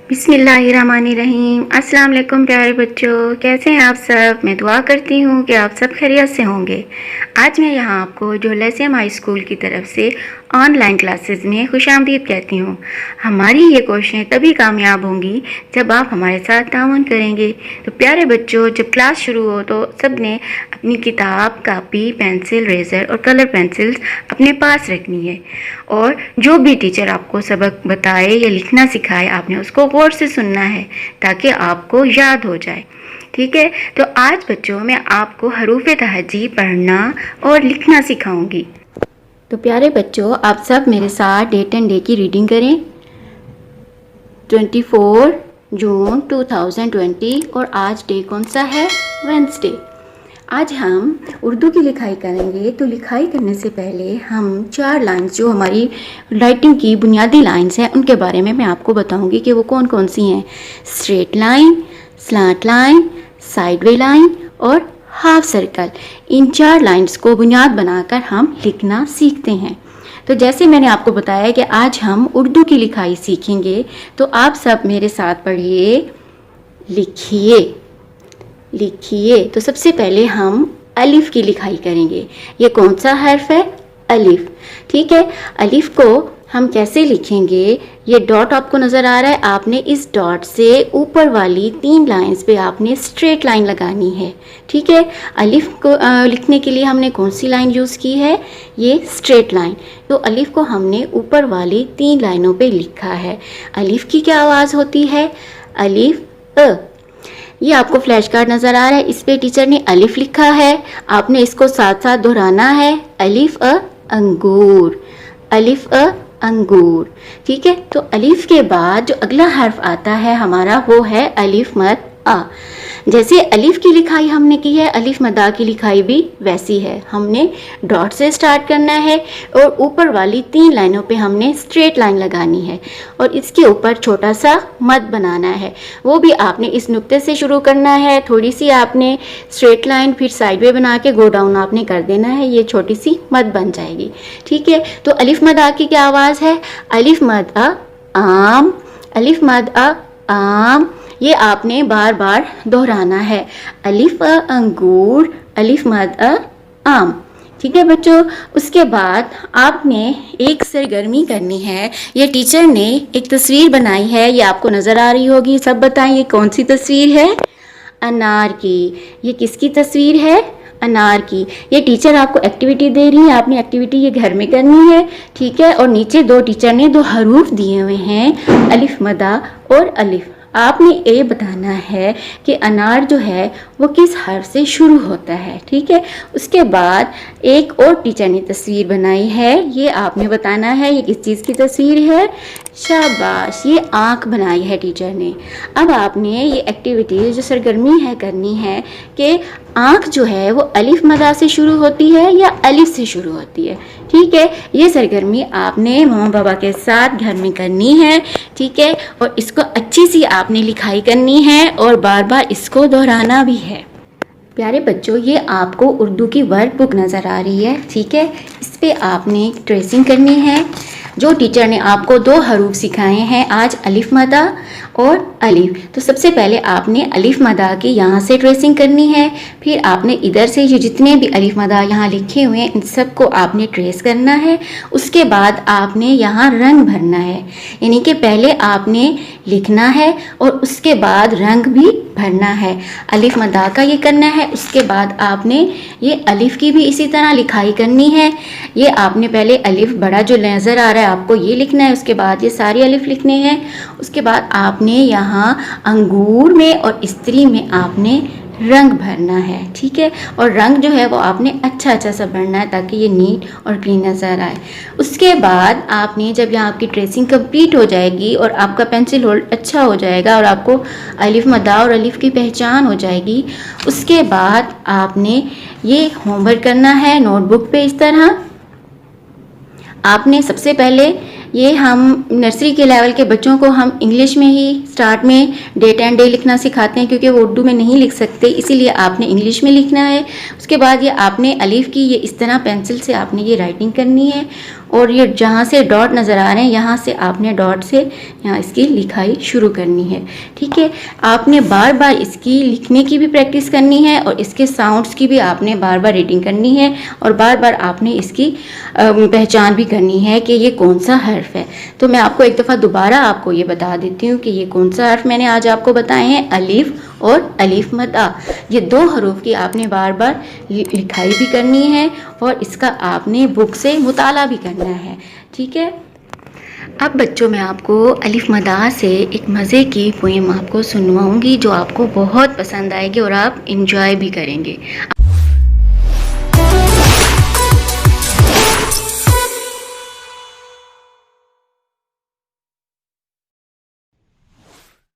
बिस्मिल्लाहिर्रहमानिर्रहीम। अस्सलाम वालेकुम प्यारे बच्चों, कैसे हैं आप सब। मैं दुआ करती हूँ कि आप सब खैरियत से होंगे। आज मैं यहाँ आपको जो लेसेम हाई स्कूल की तरफ से ऑनलाइन क्लासेस में खुशामदीद कहती हूँ। हमारी ये कोशिशें तभी कामयाब होंगी जब आप हमारे साथ ताउन करेंगे। तो प्यारे बच्चों, जब क्लास शुरू हो तो सब ने अपनी किताब, कापी, पेंसिल, रेज़र और कलर पेंसिल्स अपने पास रखनी है और जो भी टीचर आपको सबक बताए या लिखना सिखाए आपने उसको गौर से सुनना है ताकि आपको याद हो जाए। ठीक है, तो आज बच्चों मैं आपको हरूफ तहजी पढ़ना और लिखना सिखाऊंगी। तो प्यारे बच्चों, आप सब मेरे साथ डेट एंड डे की रीडिंग करें। 24 जून 2020 और आज डे कौन सा है? वेडनेसडे। आज हम उर्दू की लिखाई करेंगे। तो लिखाई करने से पहले हम 4 लाइन्स जो हमारी राइटिंग की बुनियादी लाइन्स हैं उनके बारे में मैं आपको बताऊंगी कि वो कौन कौन सी हैं। Straight line, slant line, sideway line और हाफ सर्कल। इन 4 लाइन्स को बुनियाद बनाकर हम लिखना सीखते हैं। तो जैसे मैंने आपको बताया कि आज हम उर्दू की लिखाई सीखेंगे, तो आप सब मेरे साथ पढ़िए, लिखिए लिखिए। तो सबसे पहले हम अलिफ की लिखाई करेंगे। ये कौन सा हर्फ है? अलिफ। ठीक है, अलिफ को हम कैसे लिखेंगे? ये डॉट आपको नज़र आ रहा है, आपने इस डॉट से ऊपर वाली 3 लाइंस पे आपने स्ट्रेट लाइन लगानी है। ठीक है, अलिफ को लिखने के लिए हमने कौन सी लाइन यूज़ की है? ये स्ट्रेट लाइन। तो अलिफ को हमने ऊपर वाली 3 लाइनों पे लिखा है। अलिफ की क्या आवाज़ होती है? अलिफ अ। ये आपको फ्लैश कार्ड नज़र आ रहा है, इस पे टीचर ने अलिफ लिखा है, आपने इसको साथ साथ दोहराना है। अलिफ अ अंगूर, अलिफ अ अंगूर। ठीक है, तो अलिफ के बाद जो अगला हर्फ आता है हमारा वो है अलिफ मद आ। जैसे अलिफ की लिखाई हमने की है, अलिफ मदा की लिखाई भी वैसी है। हमने डॉट से स्टार्ट करना है और ऊपर वाली 3 लाइनों पे हमने स्ट्रेट लाइन लगानी है और इसके ऊपर छोटा सा मद बनाना है। वो भी आपने इस नुक्ते से शुरू करना है, थोड़ी सी आपने स्ट्रेट लाइन फिर साइडवे बना के गो डाउन आपने कर देना है, ये छोटी सी मद बन जाएगी। ठीक है, तो अलिफ मद आ की क्या आवाज़ है? अलिफ मद अ आम, अलिफ मद अ आम। ये आपने बार बार दोहराना है। अलिफ अ अंगूर, अलिफ मद अ आम। ठीक है बच्चों, उसके बाद आपने एक सरगर्मी करनी है। ये टीचर ने एक तस्वीर बनाई है, ये आपको नज़र आ रही होगी। सब बताएं ये कौन सी तस्वीर है? अनार की। ये किसकी तस्वीर है? अनार की। ये टीचर आपको एक्टिविटी दे रही है, आपने एक्टिविटी ये घर में करनी है। ठीक है, और नीचे टीचर ने 2 हरूफ दिए हुए हैं, अलिफ मदा और अलिफ। आपने ये बताना है कि अनार जो है वो किस हर्फ से शुरू होता है। ठीक है, उसके बाद एक और टीचर ने तस्वीर बनाई है, ये आपने बताना है ये किस चीज़ की तस्वीर है। शाबाश, ये आँख बनाई है टीचर ने। अब आपने ये एक्टिविटी जो सरगर्मी है करनी है कि आँख जो है वो अलिफ मदा से शुरू होती है या अलिफ से शुरू होती है। ठीक है, ये सरगर्मी आपने मम्मा पापा के साथ घर में करनी है। ठीक है, और इसको अच्छी सी आपने लिखाई करनी है और बार बार इसको दोहराना भी है। प्यारे बच्चों, ये आपको उर्दू की वर्क बुक नज़र आ रही है। ठीक है, इस पर आपने ट्रेसिंग करनी है। जो टीचर ने आपको 2 हरूफ सिखाए हैं आज, अलिफ मदा और अलिफ। तो सबसे पहले आपने अलिफ मदा की यहाँ से ट्रेसिंग करनी है, फिर आपने इधर से ये जितने भी अलिफ मदा यहाँ लिखे हुए हैं इन सब को आपने ट्रेस करना है। उसके बाद आपने यहाँ रंग भरना है, यानी कि पहले आपने लिखना है और उसके बाद रंग भी भरना है। अलिफ मदा का ये करना है, उसके बाद आपने ये अलिफ की भी इसी तरह लिखाई करनी है। ये आपने पहले अलिफ बड़ा जो नज़र आ रहा है आपको ये लिखना है, उसके बाद ये सारे अलिफ लिखने हैं। उसके बाद आपने यहाँ अंगूर में और स्त्री में आपने रंग भरना है। ठीक है, और रंग जो है वो आपने अच्छा सा भरना है ताकि ये नीट और क्लीन नज़र आए। उसके बाद आपने जब यहाँ आपकी ट्रेसिंग कंप्लीट हो जाएगी और आपका पेंसिल होल्ड अच्छा हो जाएगा और आपको अलिफ मदा और अलिफ की पहचान हो जाएगी, उसके बाद आपने ये होमवर्क करना है नोटबुक पे। इस तरह आपने सबसे पहले ये हम नर्सरी के लेवल के बच्चों को हम इंग्लिश में ही स्टार्ट में डेट एंड डे लिखना सिखाते हैं, क्योंकि वो उर्दू में नहीं लिख सकते, इसीलिए आपने इंग्लिश में लिखना है। उसके उसके बाद ये आपने अलीफ की ये इस तरह पेंसिल से आपने ये राइटिंग करनी है, और ये जहाँ से डॉट नज़र आ रहे हैं यहाँ से आपने डॉट से यहाँ इसकी लिखाई शुरू करनी है। ठीक है, आपने बार बार इसकी लिखने की भी प्रैक्टिस करनी है और इसके साउंड्स की भी आपने बार बार रीडिंग करनी है, और बार बार आपने इसकी पहचान भी करनी है कि ये कौन सा हर्फ है। तो मैं आपको एक दफ़ा दोबारा आपको ये बता देती हूँ कि ये कौन सा हर्फ मैंने आज आपको बताए हैं, अलीफ और अलीफ मद्दा। ये 2 हरूफ की आपने बार बार लिखाई भी करनी है और इसका आपने बुक से मुताला भी करना है। ठीक है, अब बच्चों मैं आपको अलीफ मद्दा से एक मज़े की पोएम आपको सुनवाऊंगी जो आपको बहुत पसंद आएगी और आप इंजॉय भी करेंगे।